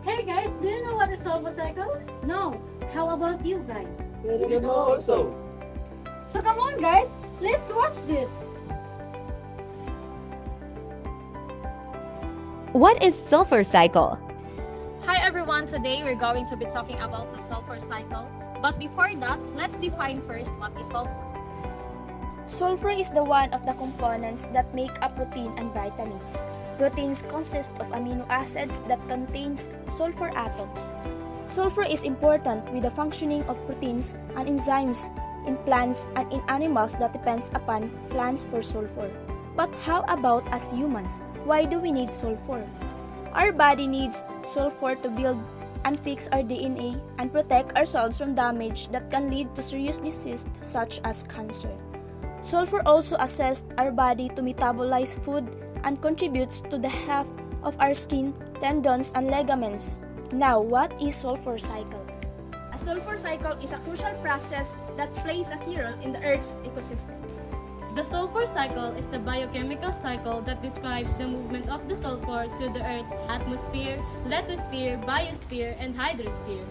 Hey guys, do you know what is Sulfur Cycle? No. How about you guys? You know also. So come on guys, let's watch this. What is sulfur cycle? Hi everyone, today we're going to be talking about the sulfur cycle. But before that, let's define first what is sulfur. Sulfur is the one of the components that make up protein and vitamins. Proteins consist of amino acids that contains sulfur atoms. Sulfur is important with the functioning of proteins and enzymes in plants and in animals that depends upon plants for sulfur. But how about us humans? Why do we need sulfur? Our body needs sulfur to build and fix our DNA and protect ourselves from damage that can lead to serious disease such as cancer. Sulfur also assists our body to metabolize food and contributes to the health of our skin, tendons, and ligaments. Now, what is sulfur cycle? A sulfur cycle is a crucial process that plays a key role in the Earth's ecosystem. The sulfur cycle is the biochemical cycle that describes the movement of the sulfur to the Earth's atmosphere, lithosphere, biosphere, and hydrosphere.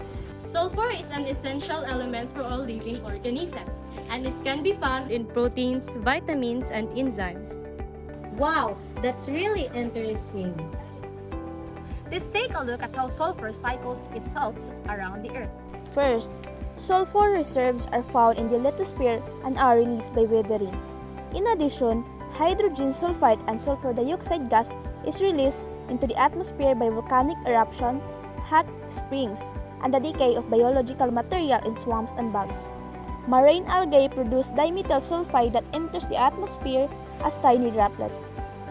Sulfur is an essential element for all living organisms, and it can be found in proteins, vitamins, and enzymes. Wow, that's really interesting. Let's take a look at how sulfur cycles itself around the Earth. First, sulfur reserves are found in the lithosphere and are released by weathering. In addition, hydrogen sulfide and sulfur dioxide gas is released into the atmosphere by volcanic eruption, hot springs, and the decay of biological material in swamps and bogs. Marine algae produce dimethyl sulfide that enters the atmosphere as tiny droplets.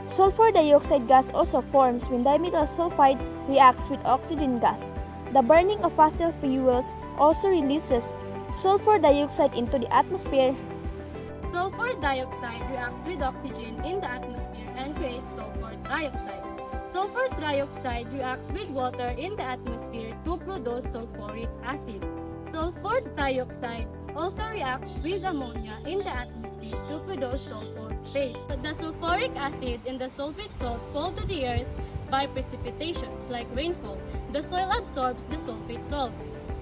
Sulfur dioxide gas also forms when dimethyl sulfide reacts with oxygen gas. The burning of fossil fuels also releases sulfur dioxide into the atmosphere. Sulfur dioxide reacts with oxygen in the atmosphere and creates sulfur dioxide. Sulfur dioxide reacts with water in the atmosphere to produce sulfuric acid. Sulfur dioxide also reacts with ammonia in the atmosphere to produce sulfate. The sulfuric acid and the sulfate salt fall to the earth by precipitations like rainfall. The soil absorbs the sulfate salt.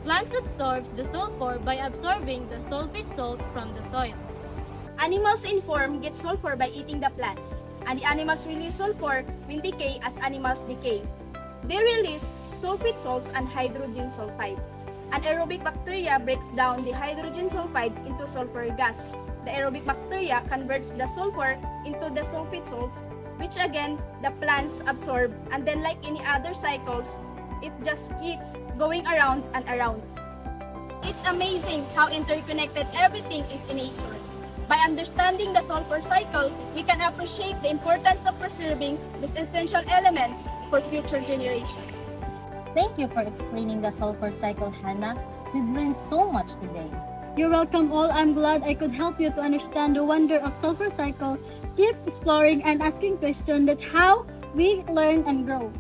Plants absorbs the sulfur by absorbing the sulfate salt from the soil. Animals in form get sulfur by eating the plants, and the animals release sulfur when decay as animals decay. They release sulfate salts and hydrogen sulfide. Anaerobic bacteria breaks down the hydrogen sulfide into sulfur gas. The aerobic bacteria converts the sulfur into the sulfate salts, which again the plants absorb, and then like any other cycles, it just keeps going around and around. It's amazing how interconnected everything is in nature. By understanding the sulfur cycle, we can appreciate the importance of preserving these essential elements for future generations. Thank you for explaining the sulfur cycle, Hannah. We've learned so much today. You're welcome all. I'm glad I could help you to understand the wonder of Sulfur Cycle. Keep exploring and asking questions. That's how we learn and grow.